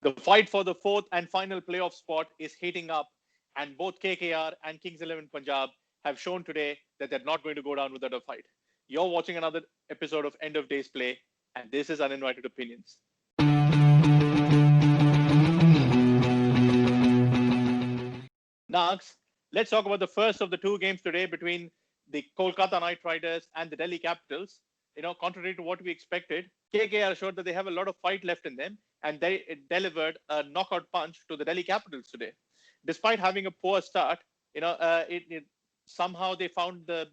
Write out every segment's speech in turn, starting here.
The fight for the fourth and final playoff spot is heating up, and both KKR and Kings 11 Punjab have shown today that they're not going to go down without a fight. You're watching another episode of End of Days Play, and this is Uninvited Opinions. Nags, let's talk about the first of the two games today between the Kolkata Knight Riders and the Delhi Capitals. Contrary to what we expected, KKR showed that they have a lot of fight left in them, and they delivered a knockout punch to the Delhi Capitals today. Despite having a poor start, somehow they found the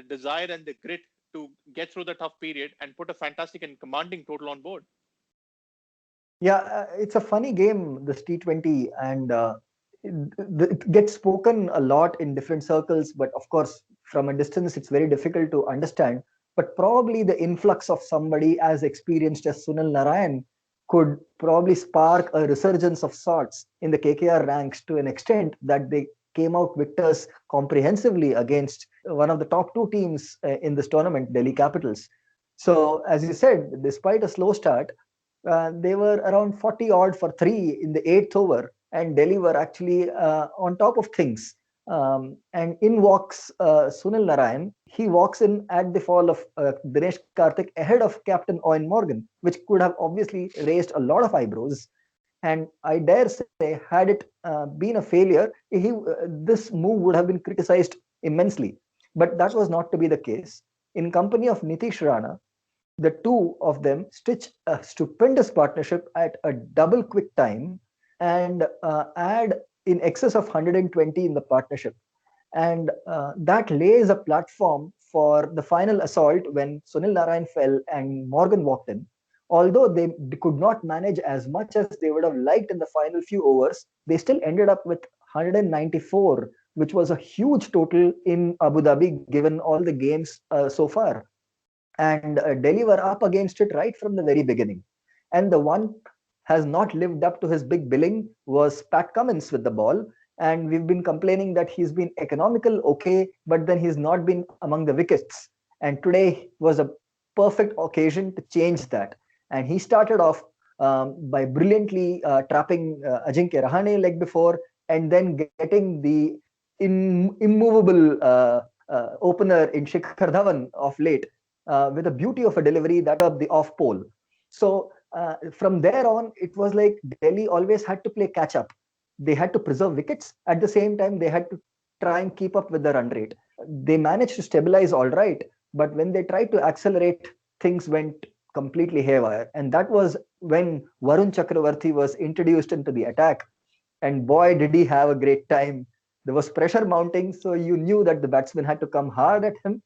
desire and the grit to get through the tough period and put a fantastic and commanding total on board. Yeah, it's a funny game, this T20, and it gets spoken a lot in different circles, but of course, from a distance, it's very difficult to understand. But probably the influx of somebody as experienced as Sunil Narayan could probably spark a resurgence of sorts in the KKR ranks to an extent that they came out victors comprehensively against one of the top two teams in this tournament, Delhi Capitals. So, as you said, despite a slow start, they were around 40 odd for three in the eighth over, and Delhi were actually on top of things. And in walks Sunil Narayan. He walks in at the fall of Dinesh Karthik ahead of captain Owen Morgan, which could have obviously raised a lot of eyebrows. And I dare say, had it been a failure, this move would have been criticized immensely. But that was not to be the case. In company of Nitish Rana, the two of them stitch a stupendous partnership at a double quick time and add in excess of 120 in the partnership. And that lays a platform for the final assault when Sunil Narayan fell and Morgan walked in. Although they could not manage as much as they would have liked in the final few overs, they still ended up with 194, which was a huge total in Abu Dhabi given all the games so far. And Delhi were up against it right from the very beginning. And the one has not lived up to his big billing was Pat Cummins with the ball. And we've been complaining that he's been economical, okay, but then he's not been among the wickets. And today was a perfect occasion to change that. And he started off by brilliantly trapping Ajinkya Rahane leg before, and then getting the immovable opener in Shikhar Dhawan of late with a beauty of a delivery that up the off pole. So from there on, it was like Delhi always had to play catch up. They had to preserve wickets. At the same time, they had to try and keep up with the run rate. They managed to stabilize all right, but when they tried to accelerate, things went completely haywire. And that was when Varun Chakravarti was introduced into the attack. And boy, did he have a great time. There was pressure mounting, so you knew that the batsman had to come hard at him.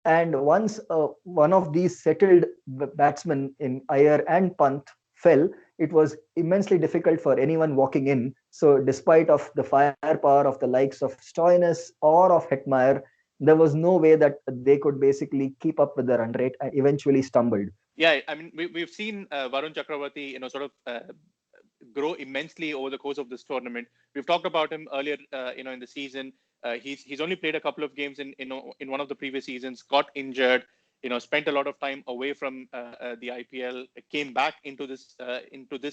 And once one of these settled batsmen in Iyer and Pant fell, it was immensely difficult for anyone walking in. So despite of the firepower of the likes of Stoinis or of Hetmeyer, there was no way that they could basically keep up with the run rate and eventually stumbled. Yeah, I mean, we've seen Varun Chakravarti, sort of grow immensely over the course of this tournament. We've talked about him earlier, in the season. He's only played a couple of games in one of the previous seasons, got injured, spent a lot of time away from the IPL, came back into this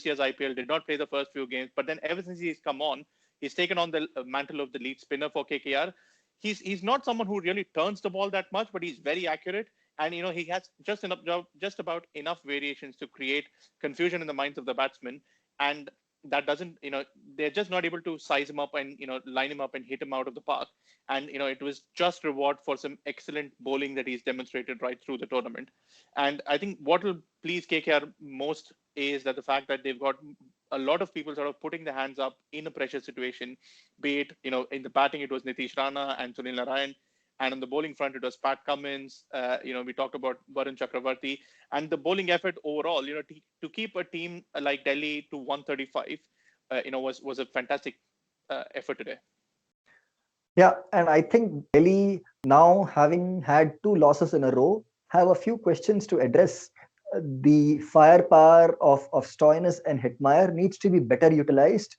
year's IPL, did not play the first few games, but then ever since he's come on, he's taken on the mantle of the lead spinner for KKR. He's not someone who really turns the ball that much, but he's very accurate. And he has just about enough variations to create confusion in the minds of the batsmen. And that doesn't, they're just not able to size him up and line him up and hit him out of the park. And it was just reward for some excellent bowling that he's demonstrated right through the tournament. And I think what will please KKR most is that the fact that they've got a lot of people sort of putting their hands up in a pressure situation, be it in the batting it was Nitish Rana and Sunil Narayan. And on the bowling front, it was Pat Cummins. We talked about Varun Chakravarti. And the bowling effort overall, to keep a team like Delhi to 135, was a fantastic effort today. Yeah, and I think Delhi, now having had two losses in a row, have a few questions to address. The firepower of Stoinis and Hetmeyer needs to be better utilized.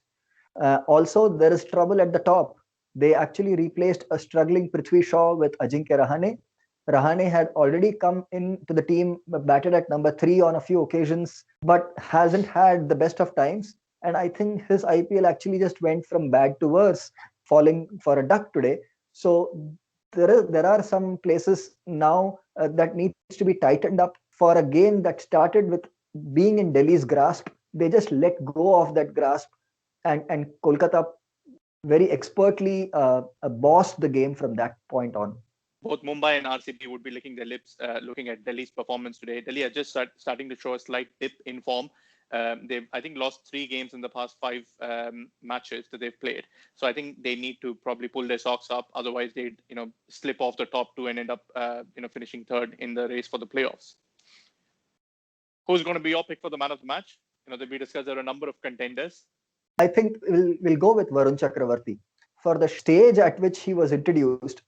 Also, there is trouble at the top. They actually replaced a struggling Prithvi Shaw with Ajinkya Rahane. Rahane had already come into the team, batted at number 3 on a few occasions, but hasn't had the best of times. And I think his IPL actually just went from bad to worse, falling for a duck today. So there are some places now that needs to be tightened up for a game that started with being in Delhi's grasp. They just let go of that grasp, and Kolkata very expertly bossed the game from that point on. Both Mumbai and RCB would be licking their lips looking at Delhi's performance today. Delhi are just starting to show a slight dip in form. They've, I think, lost 3 games in the past 5 matches that they've played. So I think they need to probably pull their socks up. Otherwise, they'd slip off the top 2 and end up finishing third in the race for the playoffs. Who's going to be your pick for the man of the match? That we discussed there are a number of contenders. I think we'll go with Varun Chakravarti. For the stage at which he was introduced,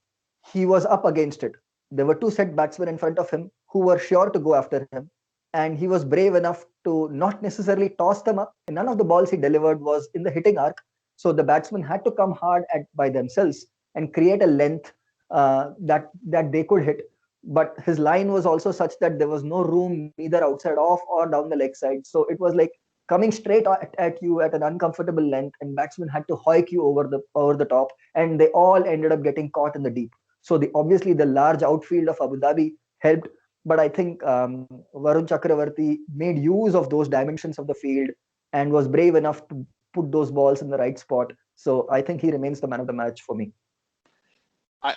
he was up against it. There were two set batsmen in front of him who were sure to go after him, and he was brave enough to not necessarily toss them up. None of the balls he delivered was in the hitting arc, so the batsmen had to come hard by themselves and create a length that they could hit. But his line was also such that there was no room either outside off or down the leg side. So it was like coming straight at you at an uncomfortable length, and batsmen had to hoik you over the top, and they all ended up getting caught in the deep. So obviously the large outfield of Abu Dhabi helped, but I think Varun Chakravarti made use of those dimensions of the field and was brave enough to put those balls in the right spot. So I think he remains the man of the match for me.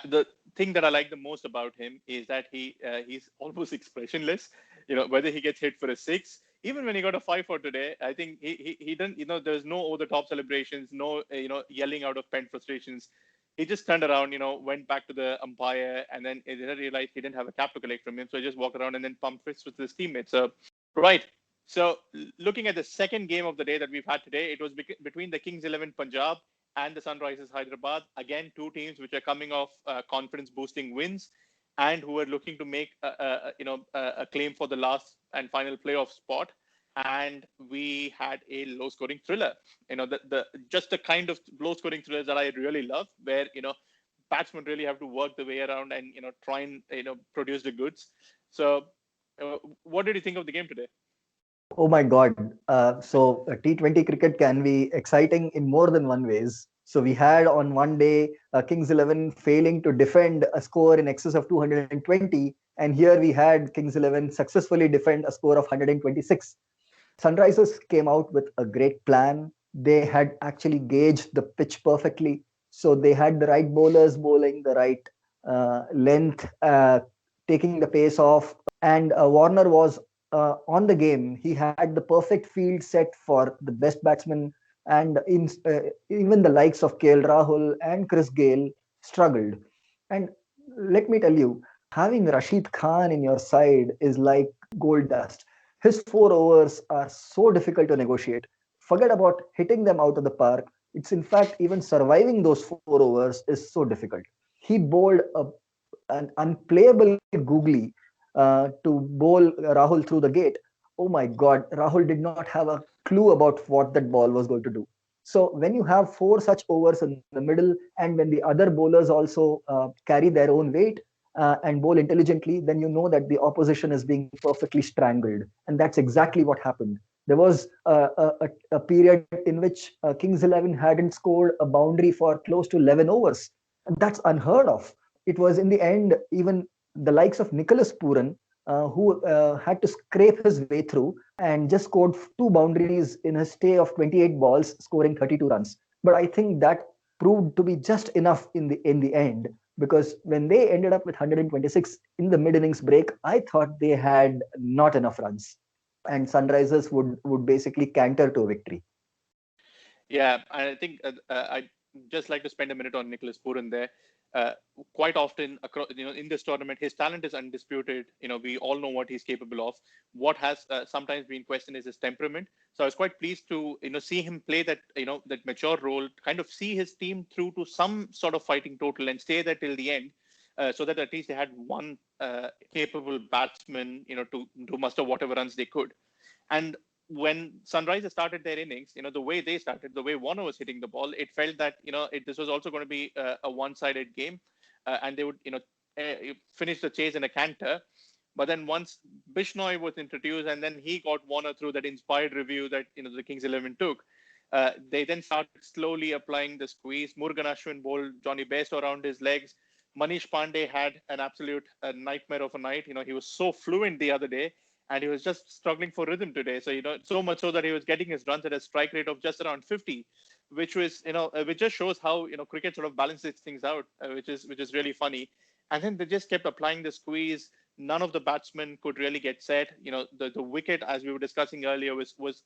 The thing that I like the most about him is that he's almost expressionless. Whether he gets hit for a 6, even when he got a 5 for today, I think he didn't. There's no over the top celebrations, no yelling out of pent frustrations. He just turned around, went back to the umpire, and then he realized he didn't have a cap to collect from him, so he just walked around and then pumped fists with his teammates. So right. So looking at the second game of the day that we've had today, it was between the Kings 11 Punjab and the Sunrisers Hyderabad. Again, two teams which are coming off confidence-boosting wins and who are looking to make a claim for the last and final playoff spot. And we had a low-scoring thriller. Just the kind of low-scoring thrillers that I really love, where batsmen really have to work the way around and try and produce the goods. So, what did you think of the game today? Oh my God. So T20 cricket can be exciting in more than one ways. So we had on one day Kings 11 failing to defend a score in excess of 220. And here we had Kings 11 successfully defend a score of 126. Sunrisers came out with a great plan. They had actually gauged the pitch perfectly. So they had the right bowlers bowling the right length, taking the pace off. And Warner was on the game. He had the perfect field set for the best batsmen, and even the likes of KL Rahul and Chris Gale struggled. And let me tell you, having Rashid Khan in your side is like gold dust. His 4 overs are so difficult to negotiate. Forget about hitting them out of the park. It's in fact even surviving those 4 overs is so difficult. He bowled an unplayable googly to bowl Rahul through the gate. Oh my God, Rahul did not have a clue about what that ball was going to do. So when you have 4 such overs in the middle, and when the other bowlers also carry their own weight and bowl intelligently, then you know that the opposition is being perfectly strangled. And that's exactly what happened. There was a period in which Kings 11 hadn't scored a boundary for close to 11 overs. And that's unheard of. It was in the end, even the likes of Nicholas Puran, who had to scrape his way through and just scored 2 boundaries in a stay of 28 balls, scoring 32 runs. But I think that proved to be just enough in the end, because when they ended up with 126 in the mid innings break, I thought they had not enough runs, and Sunrisers would basically canter to a victory. Yeah, I think I'd just like to spend a minute on Nicholas Puran there. Quite often, across, in this tournament, his talent is undisputed. We all know what he's capable of. What has sometimes been questioned is his temperament. So I was quite pleased to see him play that mature role, kind of see his team through to some sort of fighting total and stay there till the end, so that at least they had one capable batsman, to muster whatever runs they could. And when Sunrisers started their innings, the way they started, the way Warner was hitting the ball, it felt that this was also going to be a one-sided game, and they would finish the chase in a canter. But then once Bishnoi was introduced, and then he got Warner through that inspired review that the Kings 11 took, They then started slowly applying the squeeze. Murugan Ashwin bowled Johnny Bairstow around his legs. Manish Pandey had an absolute nightmare of a night. He was so fluent the other day, and he was just struggling for rhythm today. So, so much so that he was getting his runs at a strike rate of just around 50, which was, which just shows how, cricket sort of balances things out, which is really funny. And then they just kept applying the squeeze. None of the batsmen could really get set. The wicket, as we were discussing earlier, was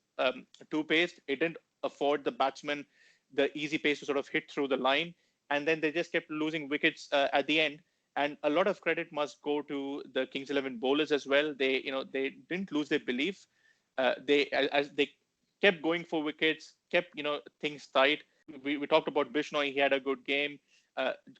two paced. It didn't afford the batsmen the easy pace to sort of hit through the line. And then they just kept losing wickets at the end. And a lot of credit must go to the Kings 11 bowlers as well. They didn't lose their belief. They kept going for wickets, kept things tight. We talked about Bishnoi. He had a good game.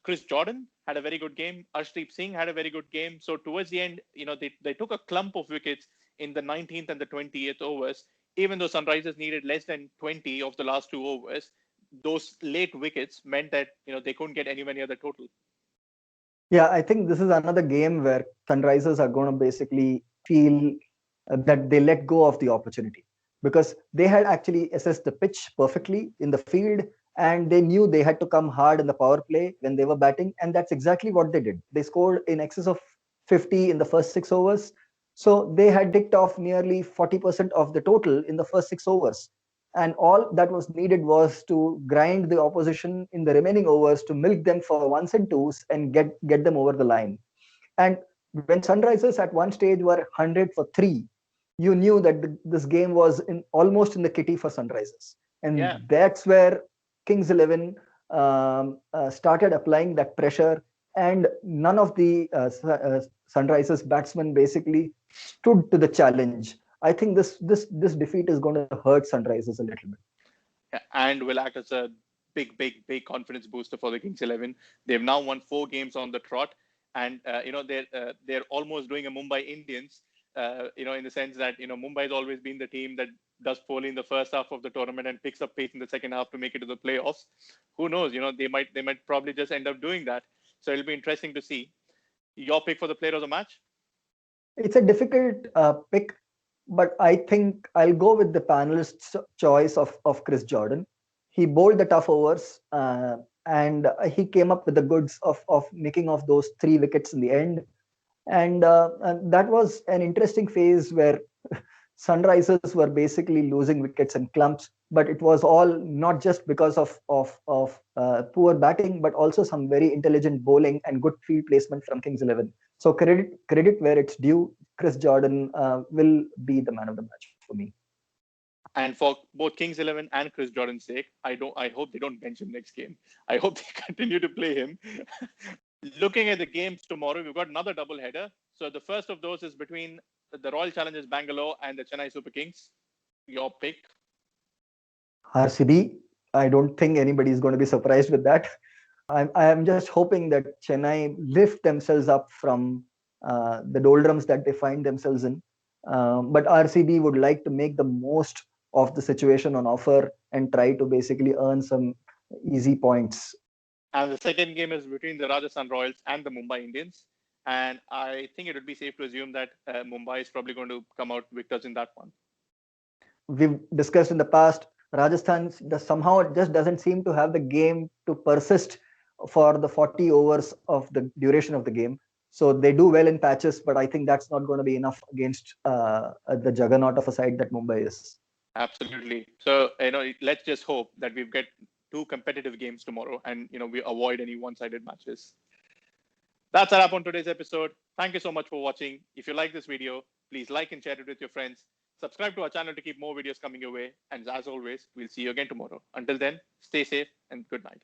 Chris Jordan had a very good game. Arshdeep Singh had a very good game. So towards the end, they took a clump of wickets in the 19th and the 20th overs. Even though Sunrisers needed less than 20 of the last 2 overs, those late wickets meant that they couldn't get anywhere near the total. Yeah, I think this is another game where Sunrisers are going to basically feel that they let go of the opportunity, because they had actually assessed the pitch perfectly in the field, and they knew they had to come hard in the power play when they were batting, and that's exactly what they did. They scored in excess of 50 in the first 6 overs. So they had ticked off nearly 40% of the total in the first 6 overs. And all that was needed was to grind the opposition in the remaining overs, to milk them for ones and twos and get them over the line. And when Sunrisers at one stage were 100 for 3, you knew that this game was almost in the kitty for Sunrisers. And that's where Kings 11 started applying that pressure, and none of the Sunrisers batsmen basically stood to the challenge. I think this defeat is going to hurt Sunrisers a little bit, and will act as a big confidence booster for the Kings 11. They've now won 4 games on the trot, and they're almost doing a Mumbai Indians. In the sense that Mumbai has always been the team that does poorly in the first half of the tournament and picks up pace in the second half to make it to the playoffs. Who knows? They might probably just end up doing that. So it'll be interesting to see. Your pick for the player of the match? It's a difficult pick, but I think I'll go with the panelist's choice of Chris Jordan. He bowled the tough overs, and he came up with the goods of nicking off those 3 wickets in the end. And that was an interesting phase where Sunrisers were basically losing wickets in clumps, but it was all not just because of poor batting, but also some very intelligent bowling and good field placement from Kings 11. So credit where it's due. Chris Jordan will be the man of the match for me. And for both Kings 11 and Chris Jordan's sake, I hope they don't bench him next game. I hope they continue to play him. Looking at the games tomorrow, we've got another double header. So the first of those is between the Royal Challengers Bangalore and the Chennai Super Kings. Your pick? RCB. I don't think anybody is going to be surprised with that. I'm just hoping that Chennai lift themselves up from the doldrums that they find themselves in. But RCB would like to make the most of the situation on offer and try to basically earn some easy points. And the second game is between the Rajasthan Royals and the Mumbai Indians. And I think it would be safe to assume that Mumbai is probably going to come out victors in that one. We've discussed in the past, Rajasthan somehow just doesn't seem to have the game to persist for the 40 overs of the duration of the game. So they do well in patches, but I think that's not going to be enough against the juggernaut of a side that Mumbai is. Absolutely. So, let's just hope that we get 2 competitive games tomorrow and, we avoid any one-sided matches. That's a wrap on today's episode. Thank you so much for watching. If you like this video, please like and share it with your friends. Subscribe to our channel to keep more videos coming your way. And as always, we'll see you again tomorrow. Until then, stay safe and good night.